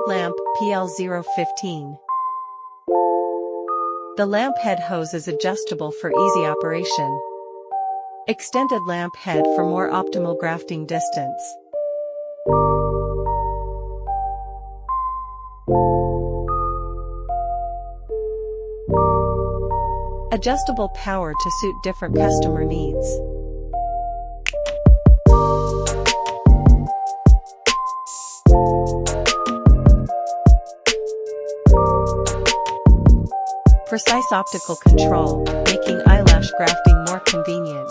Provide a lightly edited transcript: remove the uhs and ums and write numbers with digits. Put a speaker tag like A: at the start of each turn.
A: lamp, PL015. The lamp head hose is adjustable for easy operation. Extended lamp head for more optimal grafting distance. Adjustable power to suit different customer needs. Precise optical control, making eyelash grafting more convenient.